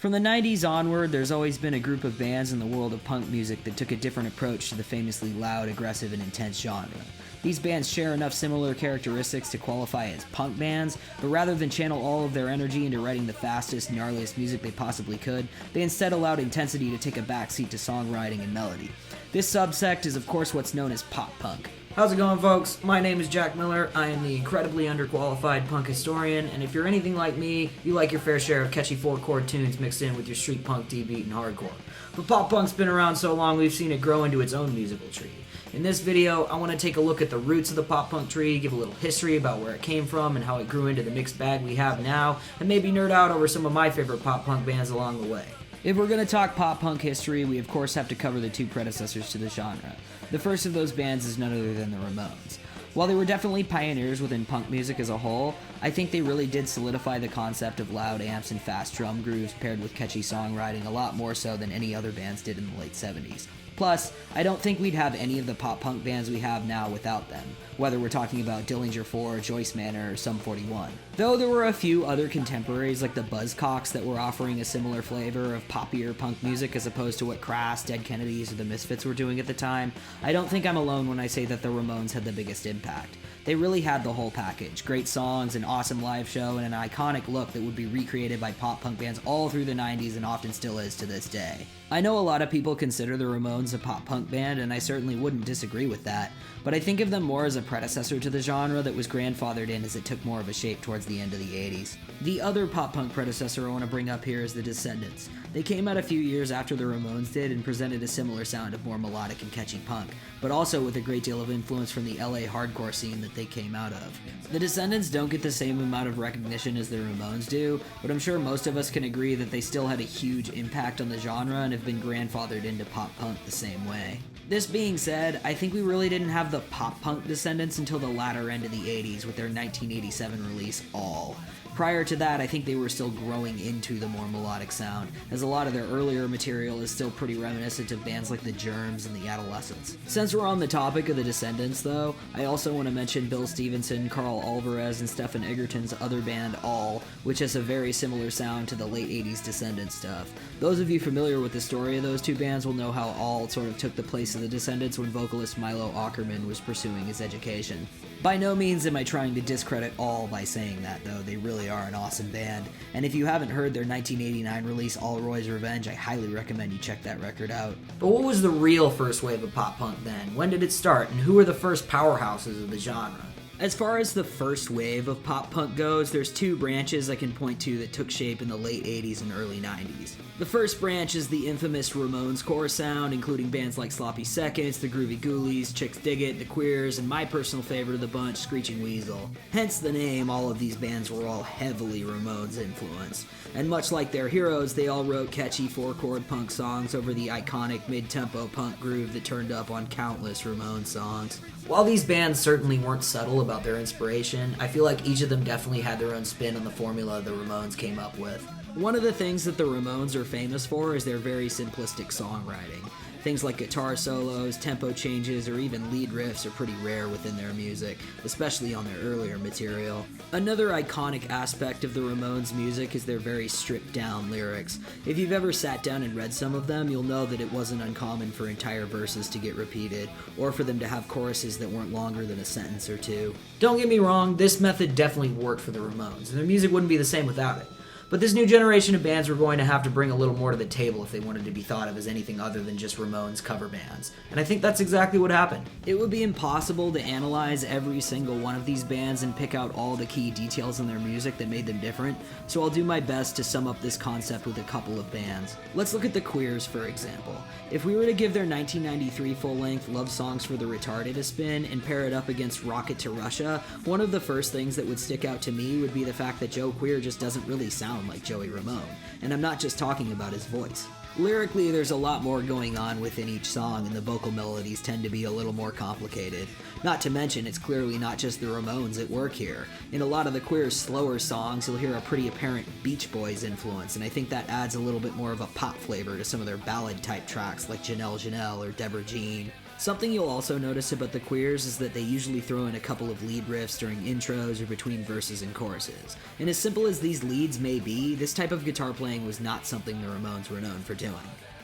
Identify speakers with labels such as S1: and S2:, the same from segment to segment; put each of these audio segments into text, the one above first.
S1: From the 90s onward, there's always been a group of bands in the world of punk music that took a different approach to the famously loud, aggressive, and intense genre. These bands share enough similar characteristics to qualify as punk bands, but rather than channel all of their energy into writing the fastest, gnarliest music they possibly could, they instead allowed intensity to take a backseat to songwriting and melody. This subsect is of course what's known as pop punk. How's it going, folks? My name is Jack Miller. I am the incredibly underqualified punk historian, and if you're anything like me, you like your fair share of catchy four-chord tunes mixed in with your street punk, D-beat, and hardcore. But pop punk's been around so long we've seen it grow into its own musical tree. In this video, I want to take a look at the roots of the pop punk tree, give a little history about where it came from and how it grew into the mixed bag we have now, and maybe nerd out over some of my favorite pop punk bands along the way. If we're going to talk pop punk history, we of course have to cover the two predecessors to the genre. The first of those bands is none other than the Ramones. While they were definitely pioneers within punk music as a whole, I think they really did solidify the concept of loud amps and fast drum grooves paired with catchy songwriting a lot more so than any other bands did in the late 70s. Plus, I don't think we'd have any of the pop-punk bands we have now without them, whether we're talking about Dillinger 4, Joyce Manor, or Sum 41. Though there were a few other contemporaries like the Buzzcocks that were offering a similar flavor of poppier punk music as opposed to what Crass, Dead Kennedys, or the Misfits were doing at the time, I don't think I'm alone when I say that the Ramones had the biggest impact. They really had the whole package, great songs, an awesome live show, and an iconic look that would be recreated by pop-punk bands all through the 90s and often still is to this day. I know a lot of people consider the Ramones a pop-punk band, and I certainly wouldn't disagree with that, but I think of them more as a predecessor to the genre that was grandfathered in as it took more of a shape towards the end of the 80s. The other pop-punk predecessor I want to bring up here is the Descendents. They came out a few years after the Ramones did and presented a similar sound of more melodic and catchy punk, but also with a great deal of influence from the LA hardcore scene that they came out of. The Descendents don't get the same amount of recognition as the Ramones do, but I'm sure most of us can agree that they still had a huge impact on the genre and have been grandfathered into pop punk the same way. This being said, I think we really didn't have the pop punk Descendents until the latter end of the 80s with their 1987 release, All. Prior to that, I think they were still growing into the more melodic sound, as a lot of their earlier material is still pretty reminiscent of bands like the Germs and the Adolescents. Since we're on the topic of the Descendents, though, I also want to mention Bill Stevenson, Carl Alvarez, and Stefan Egerton's other band, All, which has a very similar sound to the late 80s Descendents stuff. Those of you familiar with the story of those two bands will know how All sort of took the place of the Descendents when vocalist Milo Ackerman was pursuing his education. By no means am I trying to discredit All by saying that, though. They really are an awesome band, and if you haven't heard their 1989 release All Roy's Revenge, I highly recommend you check that record out. But what was the real first wave of pop punk then? When did it start, and who were the first powerhouses of the genre? As far as the first wave of pop punk goes, there's two branches I can point to that took shape in the late 80s and early 90s. The first branch is the infamous Ramonescore sound, including bands like Sloppy Seconds, the Groovy Ghoulies, Chicks Dig It, the Queers, and my personal favorite of the bunch, Screeching Weasel. Hence the name, all of these bands were all heavily Ramones influenced. And much like their heroes, they all wrote catchy four-chord punk songs over the iconic mid-tempo punk groove that turned up on countless Ramones songs. While these bands certainly weren't subtle about their inspiration, I feel like each of them definitely had their own spin on the formula the Ramones came up with. One of the things that the Ramones are famous for is their very simplistic songwriting. Things like guitar solos, tempo changes, or even lead riffs are pretty rare within their music, especially on their earlier material. Another iconic aspect of the Ramones' music is their very stripped-down lyrics. If you've ever sat down and read some of them, you'll know that it wasn't uncommon for entire verses to get repeated, or for them to have choruses that weren't longer than a sentence or two. Don't get me wrong, this method definitely worked for the Ramones, and their music wouldn't be the same without it. But this new generation of bands were going to have to bring a little more to the table if they wanted to be thought of as anything other than just Ramones cover bands. And I think that's exactly what happened. It would be impossible to analyze every single one of these bands and pick out all the key details in their music that made them different, so I'll do my best to sum up this concept with a couple of bands. Let's look at the Queers, for example. If we were to give their 1993 full-length Love Songs for the Retarded a spin and pair it up against Rocket to Russia, one of the first things that would stick out to me would be the fact that Joe Queer just doesn't really sound like Joey Ramone, and I'm not just talking about his voice. Lyrically, there's a lot more going on within each song, and the vocal melodies tend to be a little more complicated. Not to mention, it's clearly not just the Ramones at work here. In a lot of the Queer's slower songs, you'll hear a pretty apparent Beach Boys influence, and I think that adds a little bit more of a pop flavor to some of their ballad-type tracks like Janelle Janelle or Deborah Jean. Something you'll also notice about the Queers is that they usually throw in a couple of lead riffs during intros or between verses and choruses. And as simple as these leads may be, this type of guitar playing was not something the Ramones were known for doing.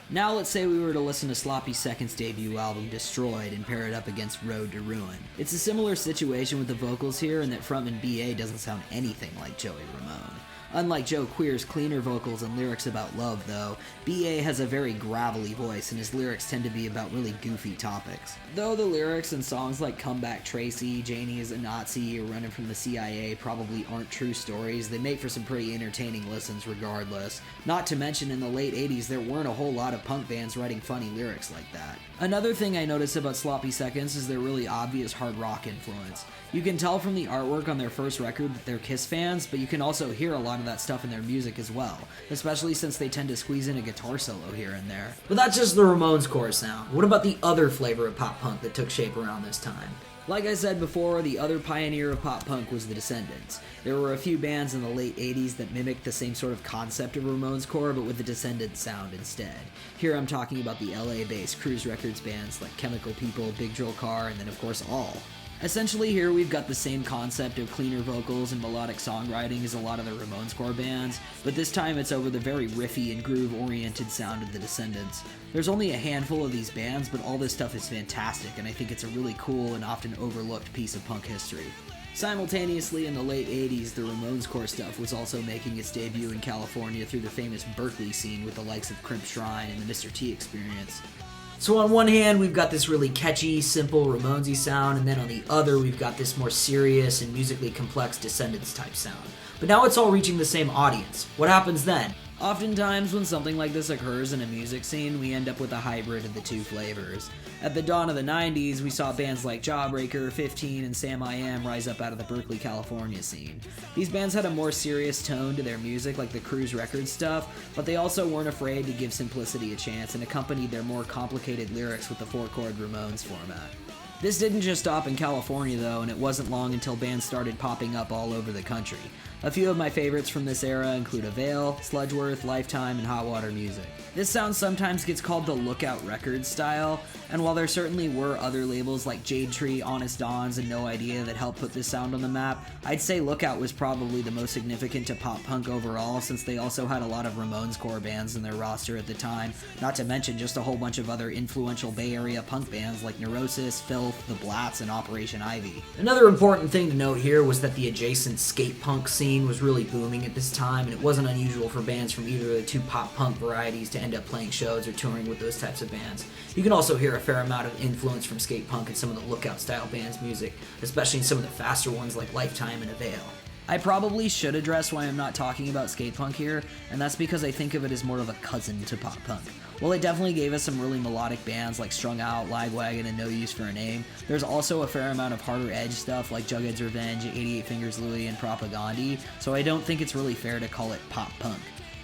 S1: Now let's say we were to listen to Sloppy Seconds' debut album Destroyed and pair it up against Road to Ruin. It's a similar situation with the vocals here in that frontman B.A. doesn't sound anything like Joey Ramone. Unlike Joe Queer's cleaner vocals and lyrics about love, though, B.A. has a very gravelly voice and his lyrics tend to be about really goofy topics. Though the lyrics in songs like Come Back Tracy, Janie is a Nazi, or Running from the CIA probably aren't true stories, they make for some pretty entertaining listens regardless. Not to mention in the late 80s there weren't a whole lot of punk bands writing funny lyrics like that. Another thing I noticed about Sloppy Seconds is their really obvious hard rock influence. You can tell from the artwork on their first record that they're Kiss fans, but you can also hear a lot of that stuff in their music as well, especially since they tend to squeeze in a guitar solo here and there. But that's just the Ramonescore sound. What about the other flavor of pop punk that took shape around this time? Like I said before, the other pioneer of pop punk was the Descendents. There were a few bands in the late 80s that mimicked the same sort of concept of Ramonescore, but with the Descendents sound instead. Here I'm talking about the LA-based Cruise Records bands like Chemical People, Big Drill Car, and then of course All. Essentially here we've got the same concept of cleaner vocals and melodic songwriting as a lot of the Ramonescore bands, but this time it's over the very riffy and groove-oriented sound of the Descendents. There's only a handful of these bands, but all this stuff is fantastic, and I think it's a really cool and often overlooked piece of punk history. Simultaneously, in the late 80s, the Ramonescore stuff was also making its debut in California through the famous Berkeley scene with the likes of Crimp Shrine and the Mr. T Experience. So on one hand, we've got this really catchy, simple Ramonesy sound, and then on the other, we've got this more serious and musically complex Descendents type sound. But now it's all reaching the same audience. What happens then? Oftentimes, when something like this occurs in a music scene, we end up with a hybrid of the two flavors. At the dawn of the 90s, we saw bands like Jawbreaker, 15, and Sam I Am rise up out of the Berkeley, California scene. These bands had a more serious tone to their music, like the Cruise Records stuff, but they also weren't afraid to give simplicity a chance and accompanied their more complicated lyrics with the four-chord Ramones format. This didn't just stop in California though, and it wasn't long until bands started popping up all over the country. A few of my favorites from this era include Avail, Sludgeworth, Lifetime, and Hot Water Music. This sound sometimes gets called the Lookout Records style, and while there certainly were other labels like Jade Tree, Honest Dons, and No Idea that helped put this sound on the map, I'd say Lookout was probably the most significant to pop punk overall, since they also had a lot of Ramonescore bands in their roster at the time, not to mention just a whole bunch of other influential Bay Area punk bands like Neurosis, Filth, The Blats, and Operation Ivy. Another important thing to note here was that the adjacent skate punk scene was really booming at this time, and it wasn't unusual for bands from either of the two pop punk varieties to end up playing shows or touring with those types of bands. You can also hear a fair amount of influence from skate punk in some of the Lookout style bands' music, especially in some of the faster ones like Lifetime and Avail. I probably should address why I'm not talking about skate punk here, and that's because I think of it as more of a cousin to pop punk. While it definitely gave us some really melodic bands like Strung Out, Lagwagon, and No Use for a Name, there's also a fair amount of harder edge stuff like Jughead's Revenge, 88 Fingers Louie, and Propagandhi, so I don't think it's really fair to call it pop punk.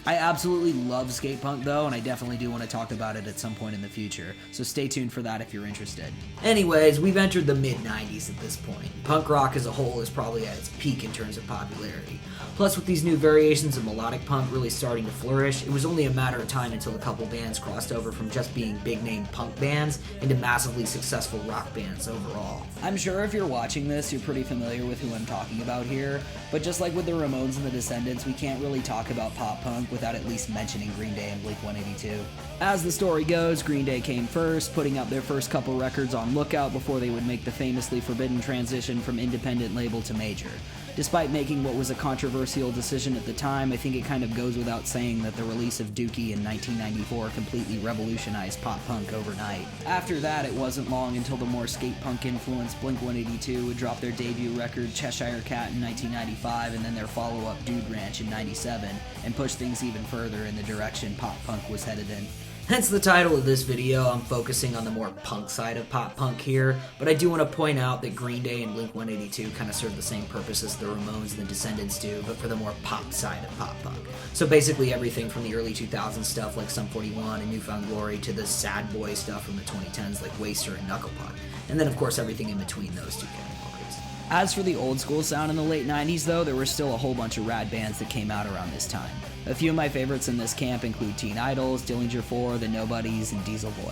S1: I absolutely love skate punk though, and I definitely do want to talk about it at some point in the future, so stay tuned for that if you're interested. Anyways, we've entered the mid-90s at this point. Punk rock as a whole is probably at its peak in terms of popularity. Plus, with these new variations of melodic punk really starting to flourish, it was only a matter of time until a couple bands crossed over from just being big-name punk bands into massively successful rock bands overall. I'm sure if you're watching this, you're pretty familiar with who I'm talking about here, but just like with the Ramones and the Descendents, we can't really talk about pop punk without at least mentioning Green Day and Blink-182. As the story goes, Green Day came first, putting out their first couple records on Lookout before they would make the famously forbidden transition from independent label to major. Despite making what was a controversial decision at the time, I think it kind of goes without saying that the release of Dookie in 1994 completely revolutionized pop punk overnight. After that, it wasn't long until the more skate punk influenced Blink-182 would drop their debut record Cheshire Cat in 1995 and then their follow-up Dude Ranch in 97, and push things even further in the direction pop punk was headed in. Hence the title of this video. I'm focusing on the more punk side of pop punk here, but I do want to point out that Green Day and Blink-182 kind of serve the same purpose as the Ramones and the Descendents do, but for the more pop side of pop punk. So basically everything from the early 2000s stuff like Sum 41 and Newfound Glory to the sad boy stuff from the 2010s like Waster and Knuckle Puck, and then of course everything in between those two categories. As for the old school sound in the late 90s though, there were still a whole bunch of rad bands that came out around this time. A few of my favorites in this camp include Teen Idols, Dillinger 4, The Nobodies, and Diesel Boy.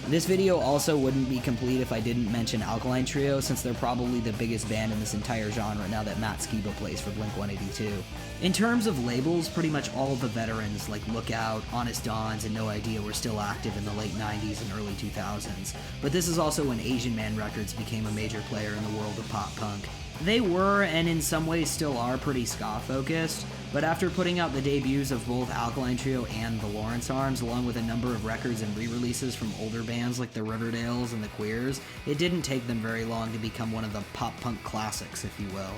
S1: This video also wouldn't be complete if I didn't mention Alkaline Trio, since they're probably the biggest band in this entire genre now that Matt Skiba plays for Blink-182. In terms of labels, pretty much all of the veterans like Lookout, Honest Dons, and No Idea were still active in the late 90s and early 2000s, but this is also when Asian Man Records became a major player in the world of pop punk. They were, and in some ways still are, pretty ska-focused, but after putting out the debuts of both Alkaline Trio and the Lawrence Arms, along with a number of records and re-releases from older bands like the Riverdales and the Queers, it didn't take them very long to become one of the pop-punk classics, if you will.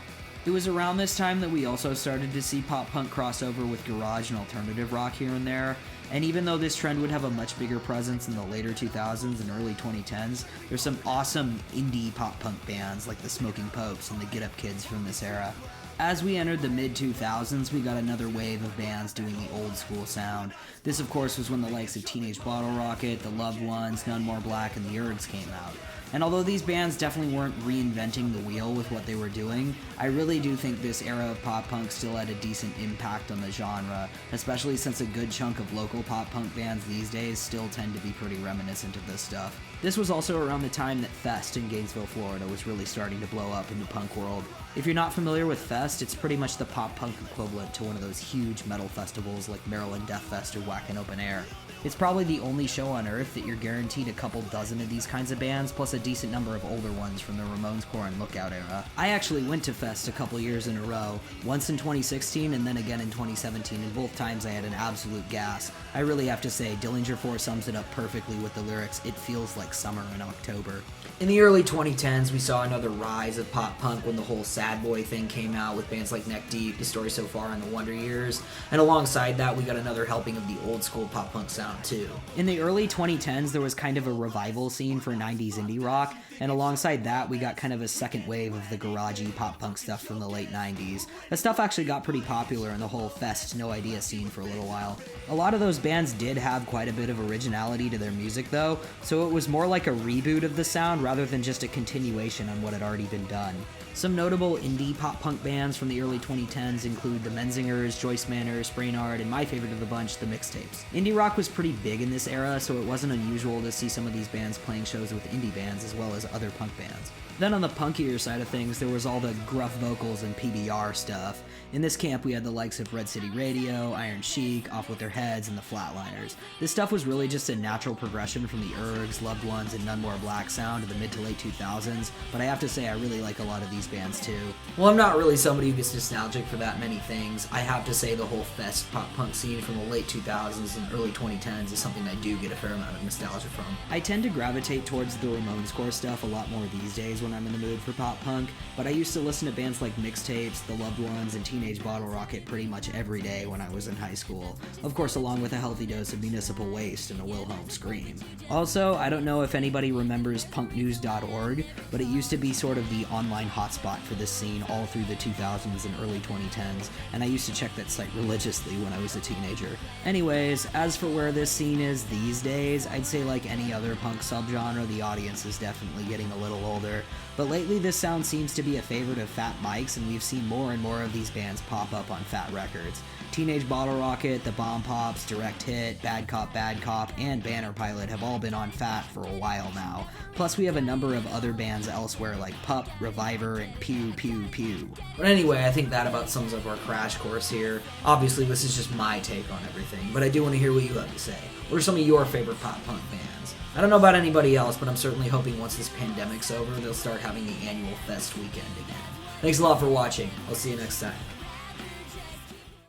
S1: It was around this time that we also started to see pop-punk crossover with garage and alternative rock here and there, and even though this trend would have a much bigger presence in the later 2000s and early 2010s, there's some awesome indie pop-punk bands like the Smoking Popes and the Get Up Kids from this era. As we entered the mid-2000s, we got another wave of bands doing the old school sound. This, of course, was when the likes of Teenage Bottle Rocket, The Loved Ones, None More Black, and the Urds came out. And although these bands definitely weren't reinventing the wheel with what they were doing, I really do think this era of pop-punk still had a decent impact on the genre, especially since a good chunk of local pop-punk bands these days still tend to be pretty reminiscent of this stuff. This was also around the time that Fest in Gainesville, Florida was really starting to blow up in the punk world. If you're not familiar with Fest, it's pretty much the pop-punk equivalent to one of those huge metal festivals like Maryland Death Fest or Wacken Open Air. It's probably the only show on earth that you're guaranteed a couple dozen of these kinds of bands, plus a decent number of older ones from the Ramonescore and Lookout era. I actually went to Fest a couple years in a row, once in 2016 and then again in 2017, and both times I had an absolute gas. I really have to say, Dillinger 4 sums it up perfectly with the lyrics, "It feels like summer in October." In the early 2010s, we saw another rise of pop punk when the whole Sad Boy thing came out with bands like Neck Deep, The Story So Far, and The Wonder Years, and alongside that we got another helping of the old school pop punk sound too. In the early 2010s, there was kind of a revival scene for 90s indie rock, and alongside that we got kind of a second wave of the garagey pop punk stuff from the late 90s. That stuff actually got pretty popular in the whole Fest No Idea scene for a little while. A lot of those bands did have quite a bit of originality to their music though, so it was more like a reboot of the sound rather than just a continuation on what had already been done. Some notable indie pop-punk bands from the early 2010s include the Menzingers, Joyce Manor, Sprainard, and my favorite of the bunch, the Mixtapes. Indie rock was pretty big in this era, so it wasn't unusual to see some of these bands playing shows with indie bands as well as other punk bands. Then on the punkier side of things, there was all the gruff vocals and PBR stuff. In this camp, we had the likes of Red City Radio, Iron Chic, Off With Their Heads, and the Flatliners. This stuff was really just a natural progression from the Urgs, Loved Ones, and None More Black sound of the mid to late 2000s, but I have to say I really like a lot of these bands too. Well, I'm not really somebody who gets nostalgic for that many things. I have to say the whole Fest pop-punk scene from the late 2000s and early 2010s is something I do get a fair amount of nostalgia from. I tend to gravitate towards the Ramonescore stuff a lot more these days when I'm in the mood for pop-punk, but I used to listen to bands like Mixtapes, The Loved Ones, and Teenage Bottle Rocket pretty much every day when I was in high school. Of course, along with a healthy dose of Municipal Waste and a Wilhelm Scream. Also, I don't know if anybody remembers punknews.org, but it used to be sort of the online hotspot for this scene all through the 2000s and early 2010s, and I used to check that site religiously when I was a teenager. Anyways, as for where this scene is these days, I'd say like any other punk subgenre, the audience is definitely getting a little older, but lately this sound seems to be a favorite of Fat Mike's, and we've seen more and more of these bands pop up on Fat Records. Teenage Bottle Rocket, The Bomb Pops, Direct Hit, Bad Cop, and Banner Pilot have all been on Fat for a while now. Plus we have a number of other bands elsewhere like Pup, Reviver, and Pew Pew Pew. But anyway, I think that about sums up our crash course here. Obviously this is just my take on everything, but I do want to hear what you have to say. What are some of your favorite pop punk bands? I don't know about anybody else, but I'm certainly hoping once this pandemic's over, they'll start having the annual Fest weekend again. Thanks a lot for watching. I'll see you next time.